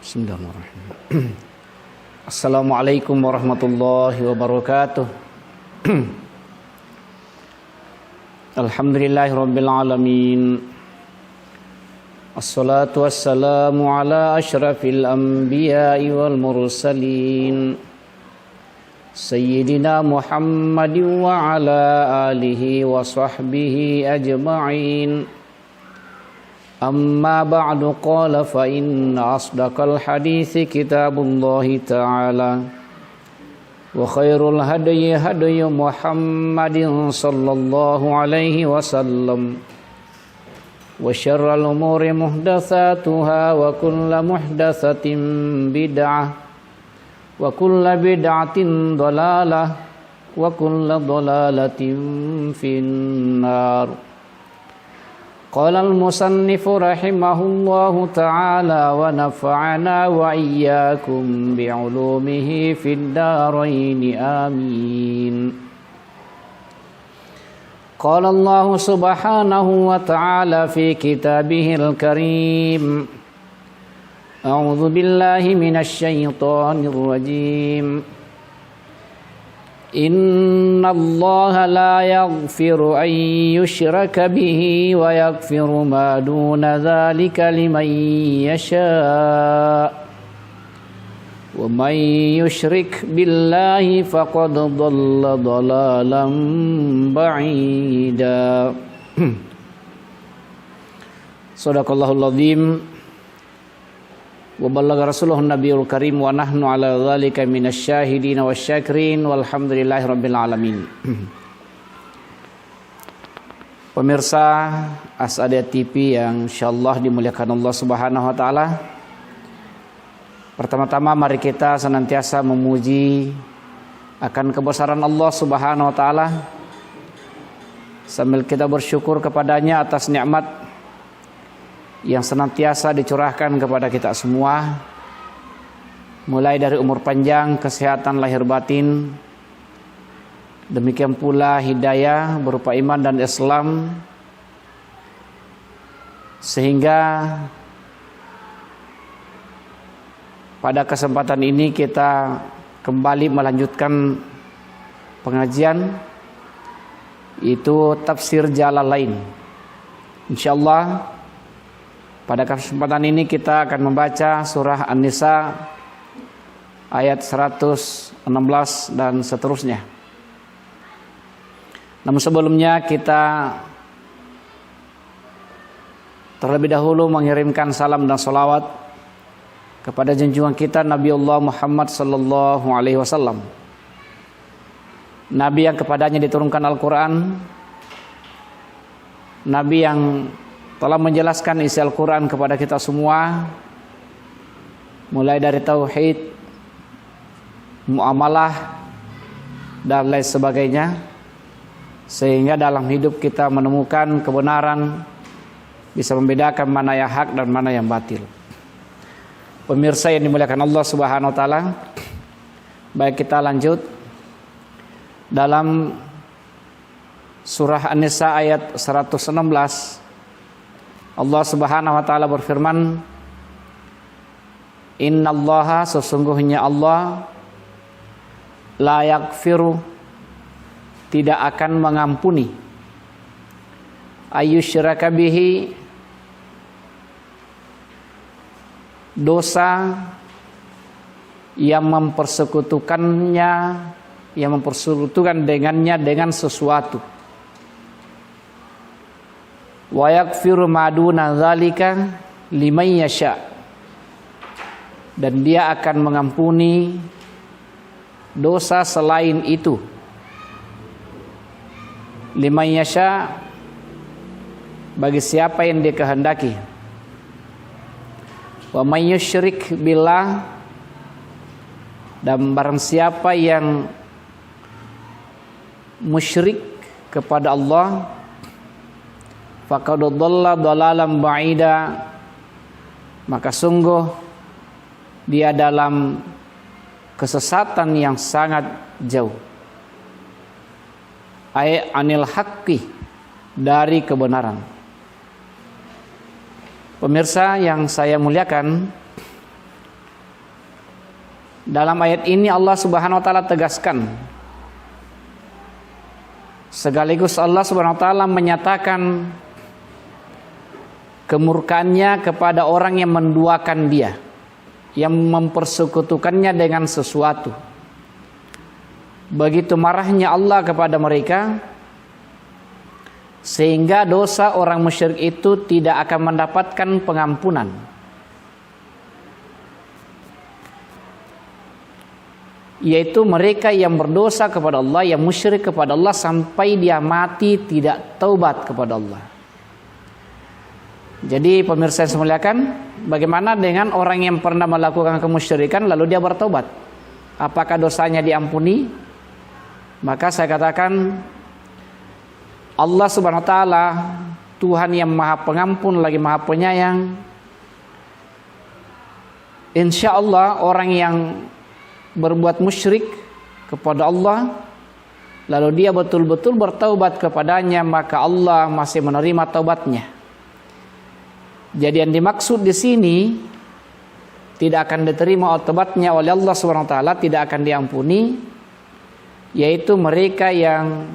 Bismillahirrahmanirrahim. Assalamualaikum warahmatullahi wabarakatuh. Alhamdulillahirabbil alamin. Assalatu wassalamu ala asyrafil anbiya'i wal mursalin. Sayyidina Muhammadin wa ala alihi wa sahbihi ajma'in. Amma ba'du, qala fa inna asdaqal hadithi kitabullahi ta'ala wa khairul hadyi hadyu Muhammadin sallallahu alaihi wasallam wa syarrul umuri muhdatsatuha wa kullu muhdatsatin bid'ah wa kullu bid'atin dhalalah wa kullu dhalalatin finnar. Qala al-musannifu rahimahullahu ta'ala wa nafa'ana wa iyyakum bi'ulumihi fid dharain amin. Qala Allah subhanahu wa ta'ala fi kitabihil karim. A'udzu billahi minasy syaithanir rajim. Inna Allah la yaghfiru an yushraka bihi wa yaghfiru ma duna dzalika liman yasha. Wa man yushrik billahi faqad dhalla dhalalan ba'ida. Shadaqallahul azim. Wa ballagha rasuluhun nabiyul karim wa nahnu ala dzalika minasyahidin wasyakirin walhamdulillahirabbil alamin. Pemirsa As-Sadia TV yang insyaallah dimuliakan Allah Subhanahu wa taala. Pertama-tama mari kita senantiasa memuji akan kebesaran Allah Subhanahu wa taala sambil kita bersyukur kepadanya atas nikmat yang senantiasa dicurahkan kepada kita semua, mulai dari umur panjang, kesehatan lahir batin, demikian pula hidayah berupa iman dan Islam, sehingga pada kesempatan ini kita kembali melanjutkan pengajian, itu tafsir Jalalain. Insyaallah pada kesempatan ini kita akan membaca surah An-Nisa ayat 116 dan seterusnya. Namun sebelumnya kita terlebih dahulu mengirimkan salam dan salawat kepada junjungan kita Nabi Allah Muhammad sallallahu alaihi wasallam. Nabi yang kepadanya diturunkan Al-Quran, Nabi yang telah menjelaskan isi Al-Quran kepada kita semua, mulai dari tauhid, muamalah, dan lain sebagainya, sehingga dalam hidup kita menemukan kebenaran, bisa membedakan mana yang hak dan mana yang batil. Pemirsa yang dimuliakan Allah Subhanahu wa taala, baik kita lanjut dalam surah An-Nisa ayat 116. Allah Subhanahu wa taala berfirman, Innallaha, sesungguhnya Allah, la yaghfiru, tidak akan mengampuni, ayyusyraka bihi, dosa yang mempersekutukannya, yang mempersekutukan dengannya dengan sesuatu. Wa yaghfiru ma duna dzalika liman yasha, dan dia akan mengampuni dosa selain itu, liman yasha, bagi siapa yang dia kehendaki. Wa may yusyrik billah, dan barang siapa yang musyrik kepada Allah, faqad dhalla dhalalan ba'ida, maka sungguh dia dalam kesesatan yang sangat jauh. Ai anil haqqi, dari kebenaran. Pemirsa yang saya muliakan, Dalam ayat ini Allah Subhanahu wa taala tegaskan, sekaligus Allah Subhanahu wa taala menyatakan kemurkaannya kepada orang yang menduakan Dia, yang mempersekutukannya dengan sesuatu. Begitu marahnya Allah kepada mereka, sehingga dosa orang musyrik itu tidak akan mendapatkan pengampunan. Yaitu mereka yang berdosa kepada Allah, yang musyrik kepada Allah sampai dia mati tidak taubat kepada Allah. Jadi pemirsa yang saya muliakan, bagaimana dengan orang yang pernah melakukan kemusyrikan lalu dia bertobat? Apakah dosanya diampuni? Maka saya katakan, Allah Subhanahu wa taala Tuhan yang Maha Pengampun lagi Maha Penyayang. Insya Allah orang yang berbuat musyrik kepada Allah lalu dia betul-betul bertaubat kepadanya, maka Allah masih menerima taubatnya. Jadi yang dimaksud di sini tidak akan diterima taubatnya oleh Allah Subhanahu wa taala, tidak akan diampuni, yaitu mereka yang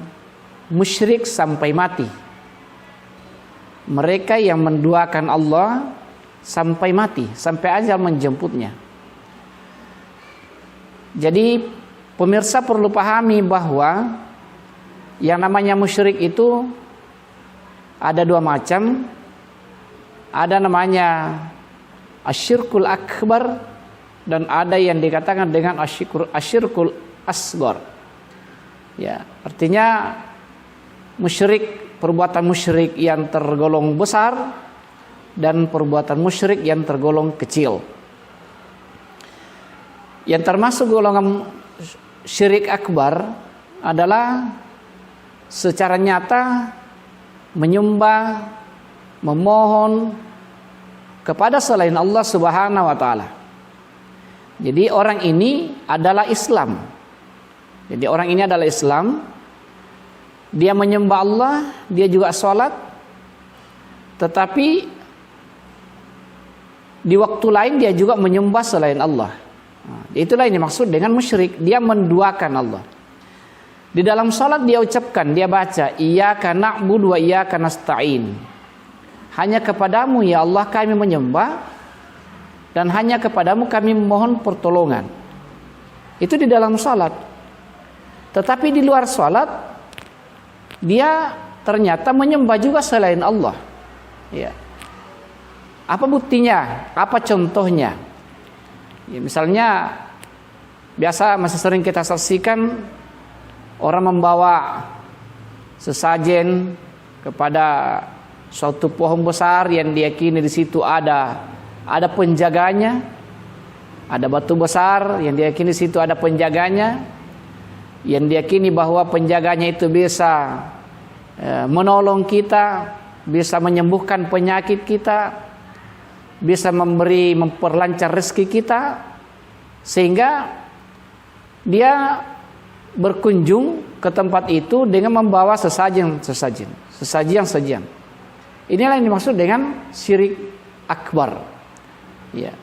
musyrik sampai mati. Mereka yang menduakan Allah sampai mati, sampai ajal menjemputnya. Jadi pemirsa perlu pahami bahwa yang namanya musyrik itu ada dua macam. Ada namanya asyirkul akbar dan ada yang dikatakan dengan asyirkul asghar. Ya, artinya musyrik, perbuatan musyrik yang tergolong besar dan perbuatan musyrik yang tergolong kecil. Yang termasuk golongan syirik akbar adalah secara nyata menyembah, memohon kepada selain Allah Subhanahu wa taala. Jadi orang ini adalah Islam. Jadi orang ini adalah Islam. Dia menyembah Allah, dia juga sholat. Tetapi di waktu lain dia juga menyembah selain Allah. Nah, itulah yang dimaksud dengan musyrik. Dia menduakan Allah. Di dalam sholat dia ucapkan, dia baca, iyyaka na'budu wa iyyaka nasta'in. Hanya kepadamu ya Allah kami menyembah, dan hanya kepadamu kami memohon pertolongan. Itu di dalam salat. Tetapi di luar salat dia ternyata menyembah juga selain Allah. Ya. Apa buktinya? Apa contohnya? Ya, misalnya biasa masih sering kita saksikan orang membawa sesajen kepada suatu pohon besar yang diyakini di situ ada penjaganya, ada batu besar yang diyakini di situ ada penjaganya, yang diyakini bahwa penjaganya itu bisa menolong kita, bisa menyembuhkan penyakit kita, bisa memperlancar rezeki kita, sehingga dia berkunjung ke tempat itu dengan membawa sesajen. Inilah yang dimaksud dengan syirik akbar. Ya.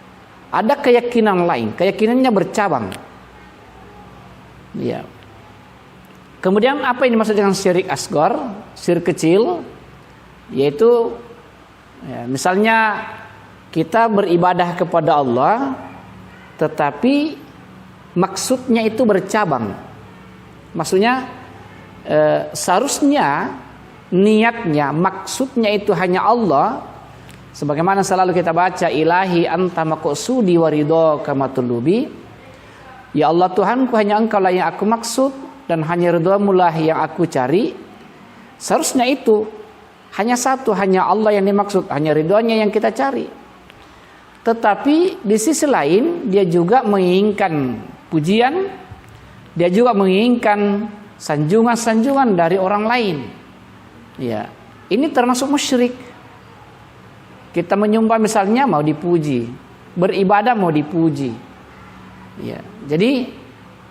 Ada keyakinan lain, keyakinannya bercabang. Ya. Kemudian apa yang dimaksud dengan syirik asghar, syirik kecil, yaitu ya, misalnya kita beribadah kepada Allah, tetapi maksudnya itu bercabang. Maksudnya seharusnya niatnya, maksudnya itu hanya Allah, sebagaimana selalu kita baca, ilahi anta maqsudi wa ridhaka matlubi. Ya Allah Tuhanku, hanya Engkau lah yang aku maksud dan hanya ridhamu lah yang aku cari. Seharusnya itu hanya satu, hanya Allah yang dimaksud, hanya ridhonya yang kita cari. Tetapi di sisi lain dia juga menginginkan pujian, dia juga menginginkan sanjungan-sanjungan dari orang lain. Ya, ini termasuk musyrik. Kita menyembah misalnya mau dipuji, beribadah mau dipuji. Ya, jadi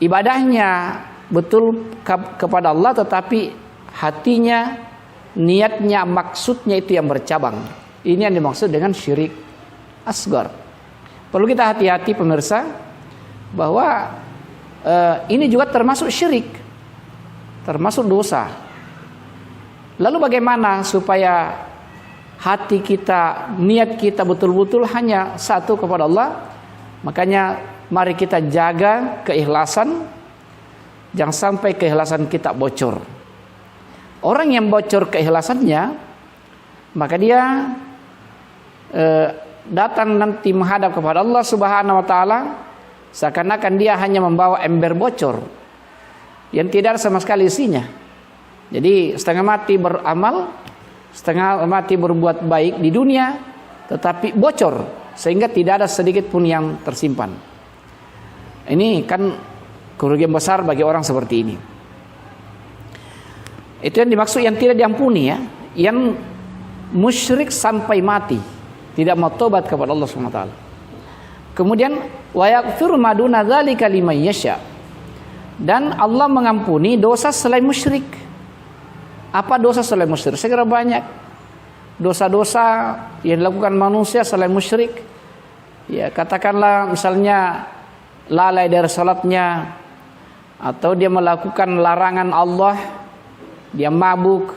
ibadahnya betul kepada Allah, tetapi hatinya, niatnya, maksudnya itu yang bercabang. Ini yang dimaksud dengan syirik asghar. Perlu kita hati-hati pemirsa, bahwa ini juga termasuk syirik, termasuk dosa. Lalu bagaimana supaya hati kita, niat kita betul-betul hanya satu kepada Allah? Makanya mari kita jaga keikhlasan, jangan sampai keikhlasan kita bocor. Orang yang bocor keikhlasannya, maka dia datang nanti menghadap kepada Allah Subhanahu wa taala seakan-akan dia hanya membawa ember bocor yang tidak ada sama sekali isinya. Jadi setengah mati beramal, setengah mati berbuat baik di dunia, tetapi bocor sehingga tidak ada sedikit pun yang tersimpan. Ini kan kerugian besar bagi orang seperti ini. Itu yang dimaksud yang tidak diampuni ya, yang musyrik sampai mati, tidak mau tobat kepada Allah Subhanahu wa taala. Kemudian wa yaghfiru ma duna dzalika liman yasha. Dan Allah mengampuni dosa selain musyrik. Apa dosa selain musyrik? Saya kira banyak dosa-dosa yang dilakukan manusia selain musyrik. Ya, katakanlah misalnya lalai dari salatnya, atau dia melakukan larangan Allah, dia mabuk,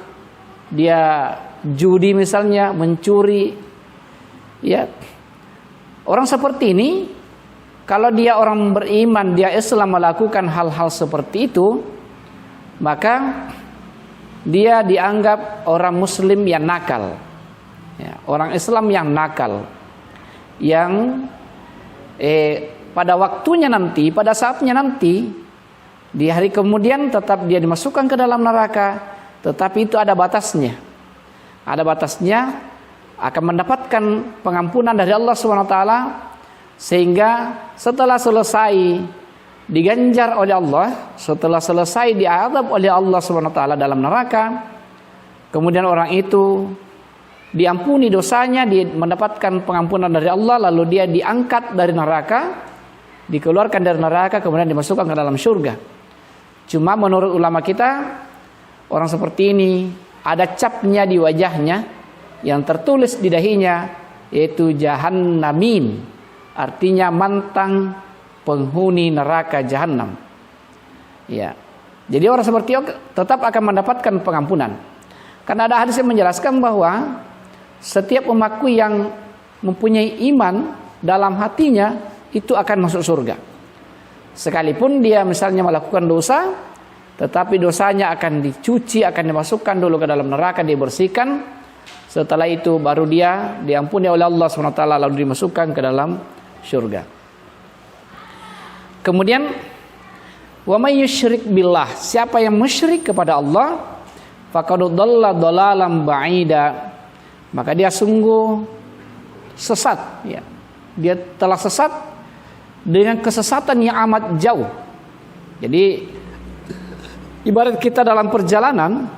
dia judi misalnya, mencuri. Ya. Orang seperti ini, kalau dia orang beriman, dia Islam melakukan hal-hal seperti itu, maka dia dianggap orang muslim yang nakal. Ya, orang Islam yang nakal, yang pada waktunya nanti, pada saatnya nanti, di hari kemudian tetap dia dimasukkan ke dalam neraka, tetapi itu ada batasnya. Ada batasnya, akan mendapatkan pengampunan dari Allah Subhanahu wa taala, sehingga setelah selesai diganjar oleh Allah, setelah selesai diazab oleh Allah Subhanahu wa taala dalam neraka, kemudian orang itu diampuni dosanya, dia mendapatkan pengampunan dari Allah, lalu dia diangkat dari neraka, dikeluarkan dari neraka, kemudian dimasukkan ke dalam surga. Cuma menurut ulama kita, orang seperti ini ada capnya di wajahnya yang tertulis di dahinya, yaitu jahannamin, artinya mantan penghuni neraka jahanam. Ya. Jadi orang seperti itu tetap akan mendapatkan pengampunan. Karena ada hadis yang menjelaskan bahwa setiap umatku yang mempunyai iman dalam hatinya itu akan masuk surga. Sekalipun dia misalnya melakukan dosa, tetapi dosanya akan dicuci, akan dimasukkan dulu ke dalam neraka, dibersihkan. Setelah itu baru dia diampuni oleh Allah SWT, lalu dimasukkan ke dalam surga. Kemudian wa may yusyrik billah, siapa yang musyrik kepada Allah, faqad dhalla dhalalan ba'ida, maka dia sungguh sesat ya. Dia telah sesat dengan kesesatan yang amat jauh. Jadi ibarat kita dalam perjalanan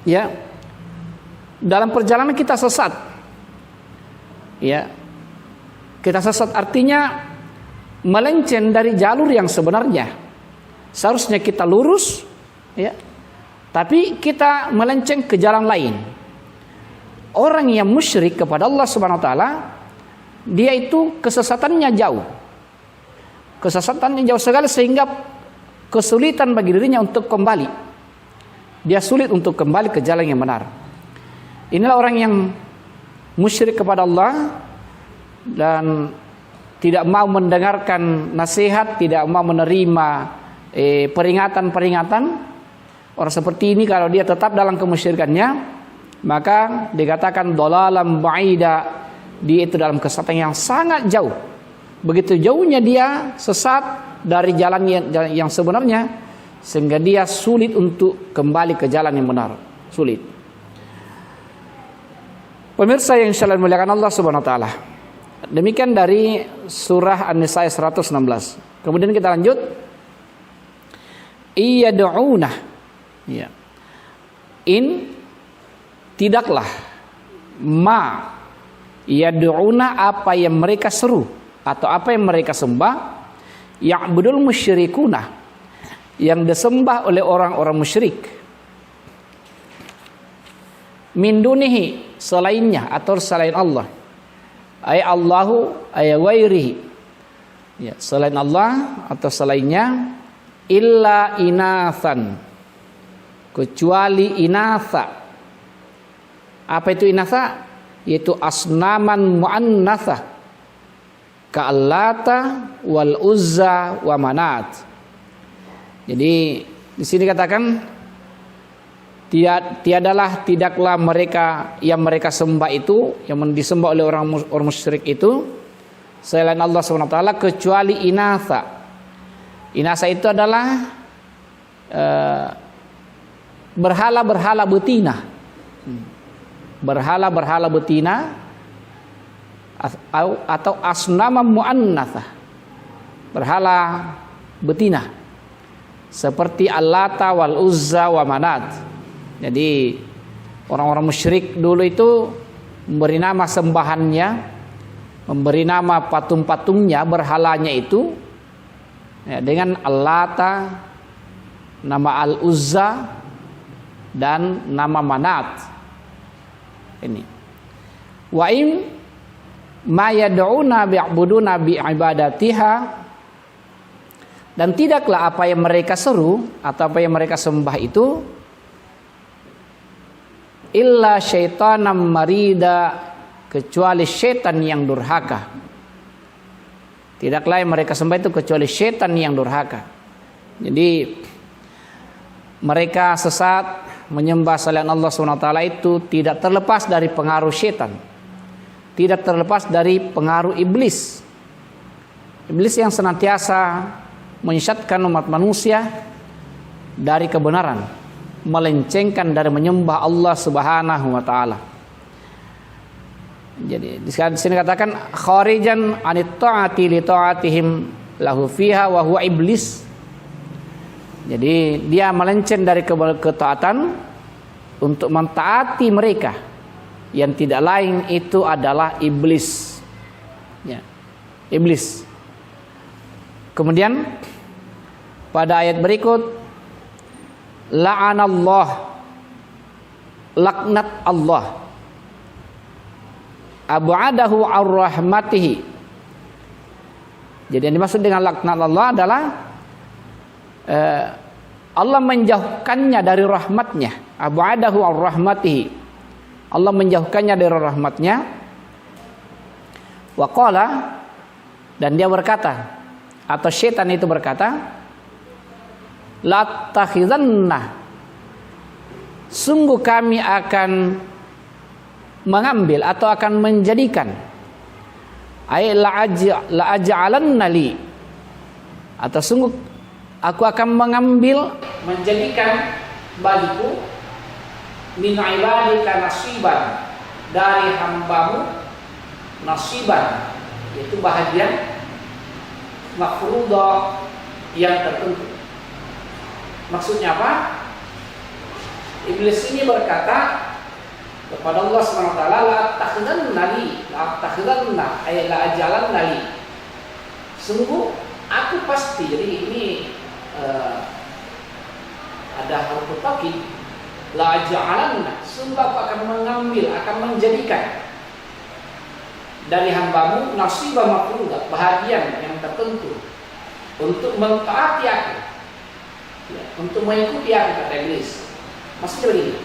ya, dalam perjalanan kita sesat. Ya. Kita sesat artinya melenceng dari jalur yang sebenarnya. Seharusnya kita lurus ya. Tapi kita melenceng ke jalan lain. Orang yang musyrik kepada Allah Subhanahu wa taala, dia itu kesesatannya jauh. Kesesatannya jauh sekali sehingga kesulitan bagi dirinya untuk kembali. Dia sulit untuk kembali ke jalan yang benar. Inilah orang yang musyrik kepada Allah dan tidak mau mendengarkan nasihat, tidak mau menerima peringatan-peringatan. Orang seperti ini kalau dia tetap dalam kemusyrikannya, maka dikatakan dhalalan ba'ida, dia itu dalam kesesatan yang sangat jauh. Begitu jauhnya dia sesat dari jalan yang sebenarnya, sehingga dia sulit untuk kembali ke jalan yang benar. Sulit. Pemirsa yang insyaallah dimuliakan Allah Subhanahu wa taala. Demikian dari surah An-Nisa 116. Kemudian kita lanjut. Iyad'una. Ya. In tidaklah ma yad'una, apa yang mereka seru atau apa yang mereka sembah, ya'budul musyrikuna, yang disembah oleh orang-orang musyrik, min dunihi, selainnya atau selain Allah, ay Allahu ay ghairihi, Ya, selain Allah atau selainnya, illa inathan, kecuali inatha. Apa itu inatha? Yaitu asnaman mu'annathah, ka'allata wal uzza wa manat. Jadi di sini katakan tidaklah mereka yang mereka sembah itu, yang disembah oleh orang musyrik itu selain Allah SWT, kecuali inatha. Inatha itu adalah berhala-berhala betina, berhala-berhala betina atau asnama mu'annathah, berhala betina seperti Allata wal Uzza wa Manat. Jadi orang-orang musyrik dulu itu memberi nama sembahannya, memberi nama patung-patungnya, berhalanya itu ya, dengan Allata, nama Al Uzza, dan nama Manat. Ini wa im ma yad'una bi'buduna bi'ibadatiha, dan tidaklah apa yang mereka seru atau apa yang mereka sembah itu illa syaitanam marida, kecuali syaitan yang durhaka. Tidaklah yang mereka sembah itu kecuali syaitan yang durhaka. Jadi mereka sesat menyembah selain Allah SWT itu tidak terlepas dari pengaruh syaitan, tidak terlepas dari pengaruh iblis. Iblis yang senantiasa menyesatkan umat manusia dari kebenaran, melencengkan dari menyembah Allah Subhanahu wa taala. Jadi di sini katakan kharijan anit ta'ati li ta'atihim lahu fiha wa huwa iblis. Jadi dia melenceng dari ketaatan untuk mentaati mereka, yang tidak lain itu adalah iblis. Ya, iblis. Kemudian pada ayat berikut, la'anallah, laknat Allah, abu'adahu ar-rahmatihi. Jadi yang dimaksud dengan laknat Allah adalah Allah menjauhkannya dari rahmatnya. Abu'adahu ar-rahmatihi, Allah menjauhkannya dari rahmatnya. Wa qala, dan dia berkata, atau syaitan itu berkata, la takhizanna, sungguh kami akan mengambil atau akan menjadikan, ay la aj'alanna li, atau sungguh aku akan mengambil, menjadikan bagiku, min ibadika nasiban, dari hambamu, nasiban, yaitu bahagian mafruḍah yang tertentu. Maksudnya apa? Iblis ini berkata kepada Allah SWT, la takhidanna li, la takhidanna, ay la ajalanna li, sungguh aku pasti. Jadi ini ada huruf taukid, la ajalanna, sungguh aku akan mengambil, akan menjadikan dari hambamu nasibah mafruḍah, bahagian yang tertentu untuk mentaati aku, ya, untuk mengikuti aku, kata iblis. Maksudnya begini,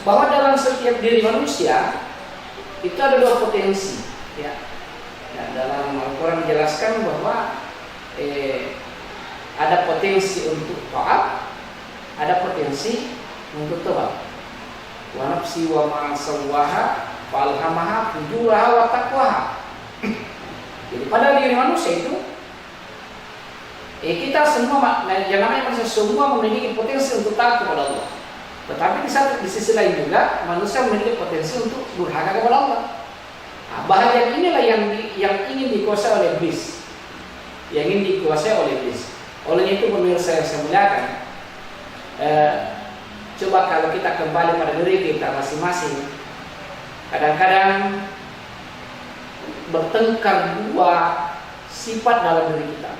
bahwa dalam setiap diri manusia itu ada dua potensi, ya. Nah, dalam Al-Quran dijelaskan bahwa ada potensi untuk taat, ada potensi untuk tawab. Wa nafsi wa ma sawwaha falhamaha fujuraha wa taqwaha. Jadi pada diri manusia itu kita semua, yang namanya manusia semua memiliki potensi untuk taat kepada Allah. Tetapi di sisi lain juga manusia memiliki potensi untuk durhaka kepada Allah. Nah, bahagian inilah yang ingin dikuasai oleh iblis, yang ingin dikuasai oleh iblis. Oleh itu pemirsa yang saya muliakan, coba kalau kita kembali pada diri kita masing-masing, kadang-kadang bertengkar dua sifat dalam diri kita.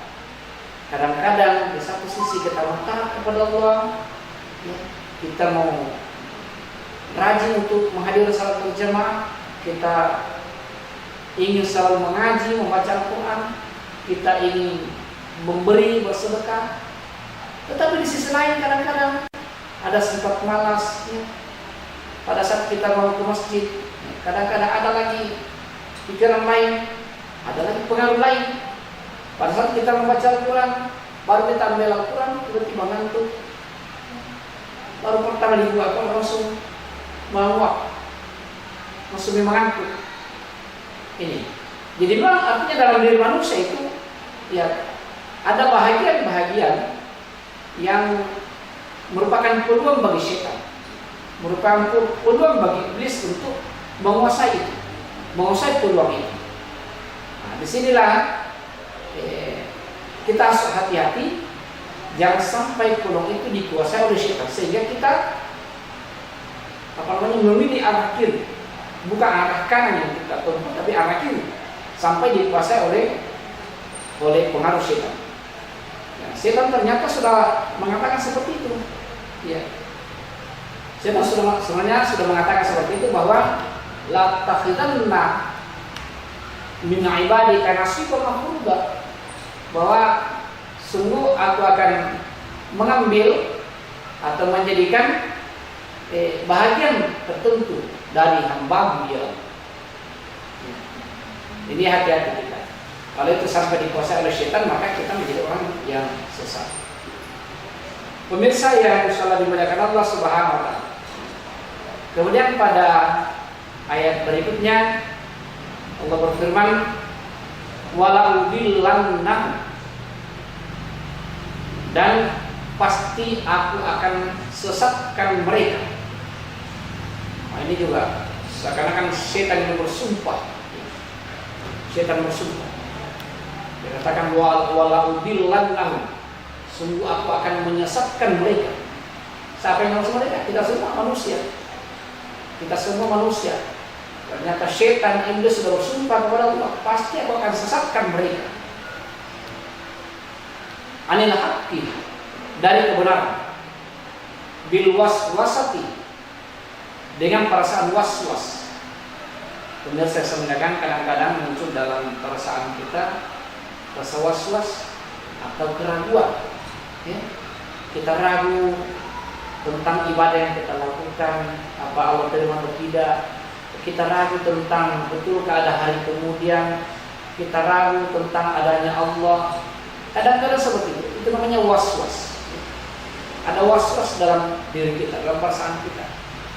Kadang-kadang di satu sisi kita mau taat kepada Allah, ya, kita mau rajin untuk menghadiri salat berjamaah, kita ingin selalu mengaji, membaca Al-Quran, kita ingin memberi, bersedekah. Tetapi di sisi lain kadang-kadang ada sifat malas ya. Pada saat kita mau ke masjid, kadang-kadang ada lagi pikiran lain, ada lagi pengaruh lain. Pada saat kita membaca Al-Quran, baru kita ambil Al-Quran, tiba-tiba ngantuk. Baru pertama dibuat langsung menguap, langsung mengantuk. Ini. Jadi memang artinya dalam diri manusia itu ya ada bahagian-bahagian yang merupakan peluang bagi setan, merupakan peluang bagi iblis untuk menguasai itu, menguasai peluang itu. Nah, disinilah kita harus hati-hati, jangan sampai peluang itu dikuasai oleh setan sehingga kita memilih arah kiri, bukan arah kanan yang kita tempuh, tapi arah kiri sampai dikuasai oleh pengaruh setan. Setan ternyata sudah mengatakan seperti itu. Ya. Setan sebenarnya sudah mengatakan seperti itu bahwa la takhidanna min ibadika nasiban mafruḍa, bahwa sungguh aku akan mengambil atau menjadikan bahagian tertentu dari hamba-Mu ya. Ini hati-hati kita. Kalau itu sampai dikuasai oleh setan, maka kita menjadi orang yang sesat. Pemirsa yang insyaallah dimuliakan Allah Subhanahu wa taala. Kemudian pada ayat berikutnya Allah berfirman, wala udillannahum, dan pasti aku akan sesatkan mereka. Nah, ini juga seakan-akan setan yang bersumpah. Setan bersumpah. Dikatakan wala udillannahum, sungguh aku akan menyesatkan mereka. Siapa yang menyesatkan mereka? Kita semua manusia. Kita semua manusia. Ternyata setan iblis sudah bersumpah kepada Allah, pasti aku akan sesatkan mereka. Anil haqqi, dari kebenaran. Bil waswasati, dengan perasaan was-was. Benar saya sampaikan, kadang-kadang muncul dalam perasaan kita rasa was-was atau keraguan. Ya. Kita ragu tentang ibadah yang kita lakukan, apa Allah terima atau tidak. Kita ragu tentang betul ada hari kemudian. Kita ragu tentang adanya Allah. Kadang-kadang seperti itu. Itu namanya was-was. Ada was-was dalam diri kita, dalam perasaan kita.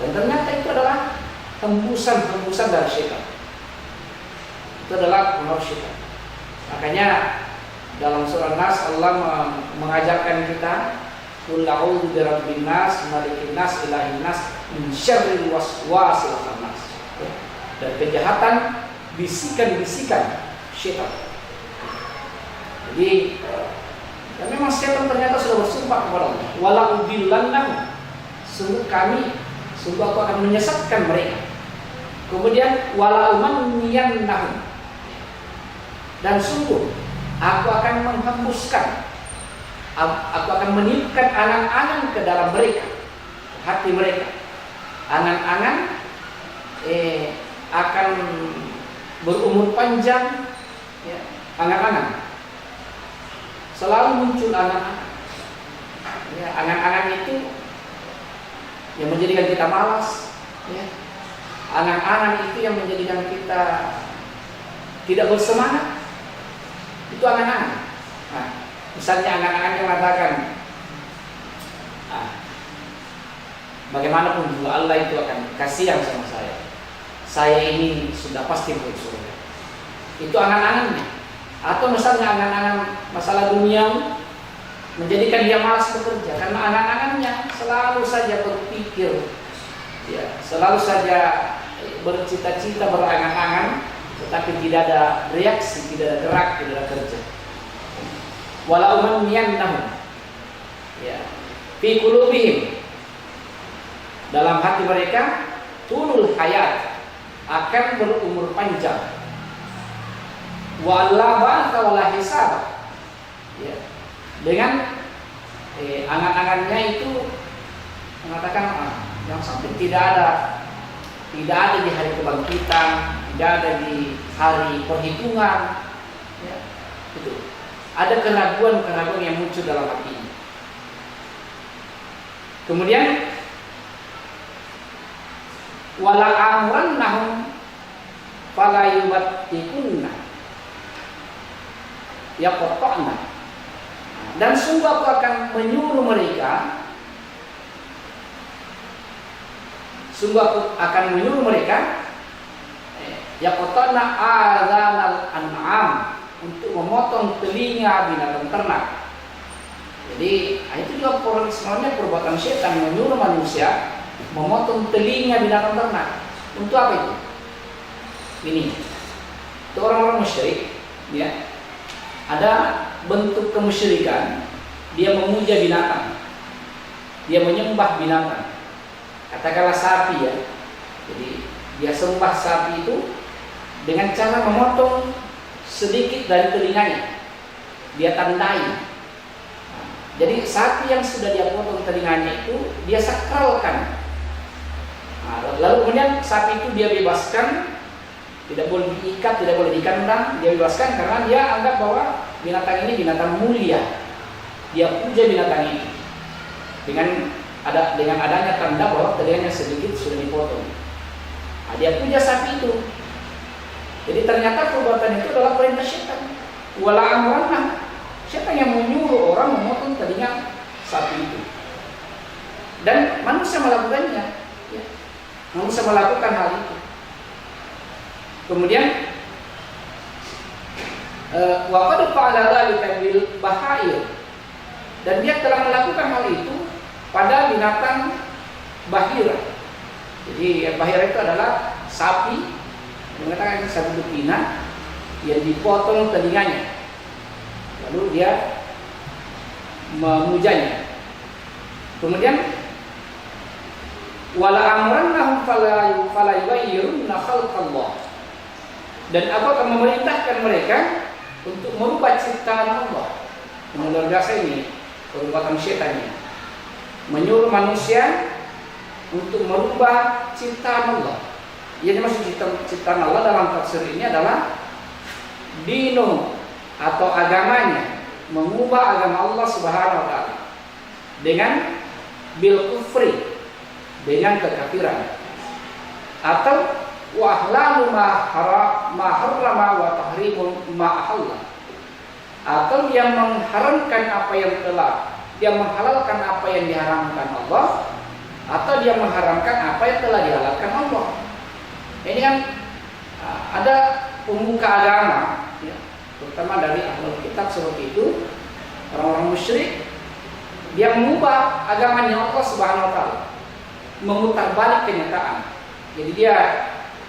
Dan ternyata itu adalah hembusan-hembusan dari syaitan. Itu adalah pengaruh syaitan. Makanya dalam surah Nas Allah mengajarkan kita, qul a'udzu birabbin nas, malikin nas, ilahin nas, min syarril waswasil khannas. Dan kejahatan bisikan-bisikan syaitan. Jadi dan memang syaitan ternyata sudah bersumpah kepada Allah, wala udillannahum, sungguh aku akan menyesatkan mereka. Kemudian wala umanniyannahum, dan sungguh aku akan menghembuskan, aku akan meniupkan angan-angan ke dalam mereka, hati mereka. Angan-angan akan berumur panjang, ya, angan-angan. Selalu muncul angan-angan. Ya, angan-angan itu yang menjadikan kita malas, ya. Angan-angan itu yang menjadikan kita tidak bersemangat. Itu angan-angan. Nah, misalnya angan-angan yang mengatakan, bagaimanapun juga Allah itu akan kasihan sama saya. Saya ini sudah pasti masuk surga. Itu angan-angannya. Atau misalnya angan-angan masalah dunia menjadikan dia malas bekerja karena angan-angannya selalu saja berpikir, ya, selalu saja bercita-cita, berangan-angan, tetapi tidak ada reaksi, tidak ada gerak, tidak ada kerja. Wala umanniyannahum, ya, fi qulubihim, dalam hati mereka, tulul hayat, akan berumur panjang. Wa la ba'tha wa la hisab, ya, dengan angan-angannya itu mengatakan yang sampai tidak ada di hari kebangkitan, tidak ada di hari perhitungan, ya. Itu. Ada keraguan-keraguan yang muncul dalam hati ini. Kemudian wala amrannahum fala yubattikunna yaqta'na. Dan sungguh aku akan menyuruh mereka, yaqta'na adzanal an'am, untuk memotong telinga binatang ternak. Jadi itu juga sebenarnya perbuatan setan, menyuruh manusia memotong telinga binatang ternak. Untuk apa itu? Ini, itu orang-orang musyrik, ya. Ada bentuk kemusyrikan, dia memuja binatang, dia menyembah binatang. Katakanlah sapi, ya. Jadi dia sembah sapi itu dengan cara memotong sedikit dari telinganya, dia tandai. Jadi sapi yang sudah dia potong telinganya itu dia sakralkan. Lalu kemudian sapi itu dia bebaskan, tidak boleh diikat, tidak boleh dikandang, dia bebaskan karena dia anggap bahwa binatang ini binatang mulia. Dia puja binatang ini dengan adanya tanda bahwa telinganya sedikit sudah dipotong. Dia puja sapi itu. Jadi ternyata perbuatan itu adalah perintah setan. Wala amrannah, setan yang menyuruh orang memotong telinga sapi itu. Dan manusia melakukannya, ya. Manusia melakukan hal itu. Kemudian wa qad fa'ala dzalika bil bahair, dan dia telah melakukan hal itu pada binatang bahira. Jadi bahira itu adalah sapi, mengatakan sapi betina yang dipotong telinganya, lalu dia memujanya. Kemudian wala amrannahum fala yughayyirunna khalqallah, dan aku akan memerintahkan mereka untuk merubah ciptaan Allah. Luar biasa ini perbuatan setan ini, menyuruh manusia untuk merubah ciptaan Allah. Yang dimaksud ciptaan Allah dalam tafsir ini adalah dino atau agamanya, mengubah agama Allah Subhanahu wa taala dengan bil kufri, dengan kekafiran, atau wa ahlalu ma harrama wa tahrimu ma ahalla, atau yang mengharamkan apa yang telah, dia menghalalkan apa yang diharamkan Allah, atau dia mengharamkan apa yang telah dihalalkan Allah. Ini kan ada pembuka agama, ya, terutama dari ahlul kitab seperti itu, orang-orang musyrik, dia mengubah agamanya Allah Subhanahu wa taala, memutar balik kenyataan. Jadi dia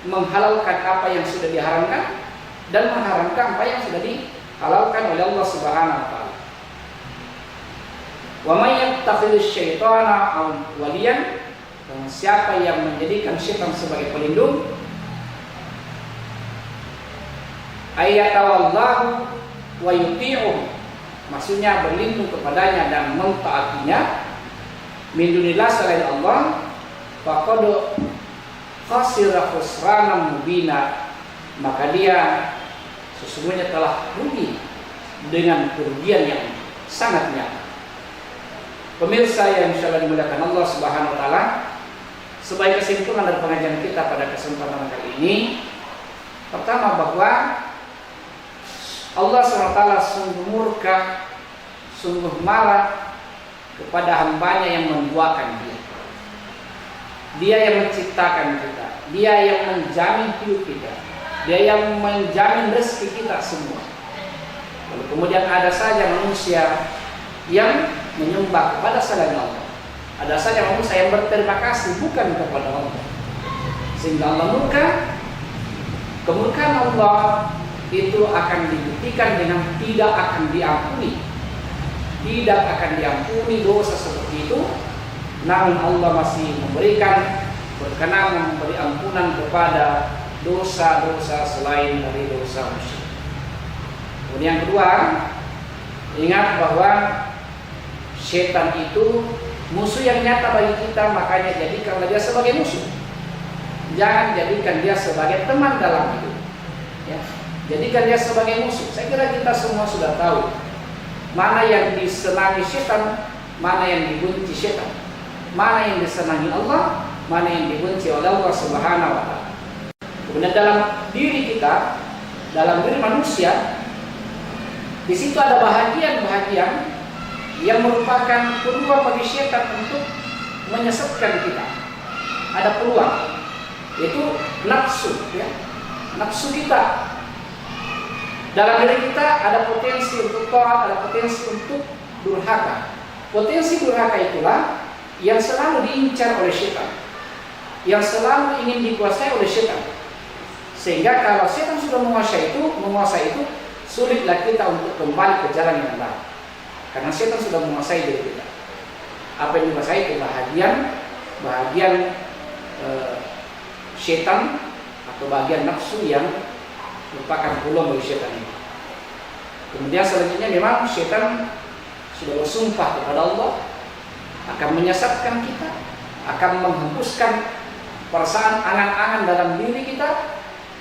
menghalalkan apa yang sudah diharamkan dan mengharamkan apa yang sudah dihalalkan oleh Allah Subhanahu wa taala. Wa may yattakhidhus syaitana waliyan, siapa yang menjadikan syaitan sebagai pelindung, ayatawallahu wa yuti'u, maksudnya berlindung kepadanya dan mentaatinya, min dunillah selain Allah, faqad khasira khusranan mubina, maka dia sesungguhnya telah rugi dengan kerugian yang sangat nyata. Pemirsa yang insyaallah dimuliakan Allah Subhanahu wa taala, sebagai kesimpulan dari pengajian kita pada kesempatan kali ini, pertama bahwa Allah SWT sungguh murka, sungguh marah kepada hambanya yang menduakan dia. Dia yang menciptakan kita, dia yang menjamin hidup kita, dia yang menjamin rezeki kita semua. Lalu kemudian ada saja manusia yang menyembah kepada selain Allah, ada saja manusia yang berterima kasih bukan kepada Allah, sehingga Allah murka. Kemurkaan Allah itu akan dibuktikan dengan tidak akan diampuni, tidak akan diampuni dosa seperti itu. Namun Allah masih berkenan memberi ampunan kepada dosa-dosa selain dari dosa musyrik. Kemudian yang kedua, ingat bahwa setan itu musuh yang nyata bagi kita, makanya jadikanlah dia sebagai musuh. Jangan jadikan dia sebagai teman dalam hidup, ya. jadikan dia sebagai musuh. Saya kira kita semua sudah tahu mana yang disenangi setan, mana yang dibenci setan, mana yang disenangi Allah, mana yang dibenci oleh Allah Subhanahu wa taala. Kemudian dalam diri kita, dalam diri manusia, di situ ada bahagian-bahagian yang merupakan peluang bagi setan untuk menyesatkan kita. Ada peluang, yaitu nafsu, ya. Nafsu kita. Dalam diri kita ada potensi untuk taat, ada potensi untuk durhaka. Potensi durhaka itulah yang selalu diincar oleh setan, yang selalu ingin dikuasai oleh setan. Sehingga kalau setan sudah menguasai itu, sulitlah kita untuk kembali ke jalan yang benar. Karena setan sudah menguasai diri kita. Apa yang dikuasai itu bahagian setan atau bagian nafsu yang merupakan peluang bagi setan ini. Kemudian selanjutnya memang setan sudah bersumpah kepada Allah akan menyesatkan kita, akan menghembuskan perasaan angan-angan dalam diri kita,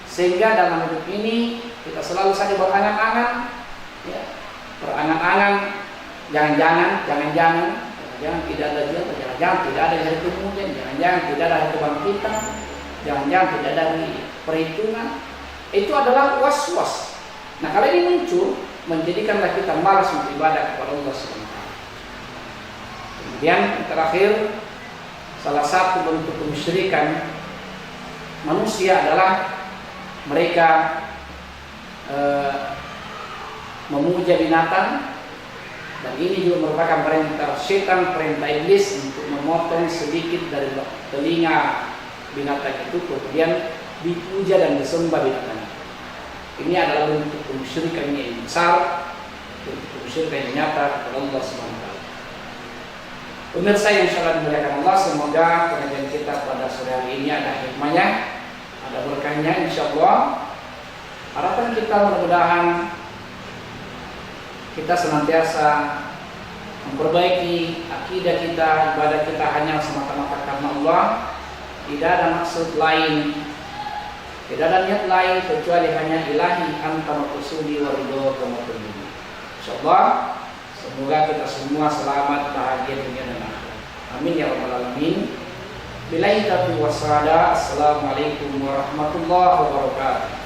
sehingga dalam hidup ini kita selalu saja berangan-angan, ya, berangan-angan, jangan-jangan tidak ada dia, jangan-jangan tidak ada hari kemudian, jangan-jangan tidak ada hari kebangkitan, jangan-jangan tidak ada hari perhitungan. Itu adalah was-was. Nah, kalau ini muncul, menjadikanlah kita malas untuk ibadah kepada Allah SWT. Kemudian terakhir, salah satu bentuk kemusyrikan manusia adalah mereka memuja binatang, dan ini juga merupakan perintah setan, perintah iblis untuk memotong sedikit dari telinga binatang itu, kemudian dipuja dan disembah binatang. Ini adalah bentuk kemusyrikan yang besar, bentuk kemusyrikan yang nyata kepada Allah SWT. Pemirsa yang insyaallah dimuliakan Allah, semoga pengajian kita pada sore hari ini ada hikmahnya, ada berkahnya insyaallah. Harapan kita mudah-mudahan kita senantiasa memperbaiki akidah kita, ibadah kita hanya semata-mata karena Allah, tidak ada maksud lain, tidak ada niat lain kecuali hanya ilahi anta maqsudi wa ridhoka maqsudi. Insyaallah semoga kita semua selamat, bahagia dunia dan akhirat. Amin ya rabbal alamin. Billahi taufiq wassalam. Assalamualaikum warahmatullahi wabarakatuh.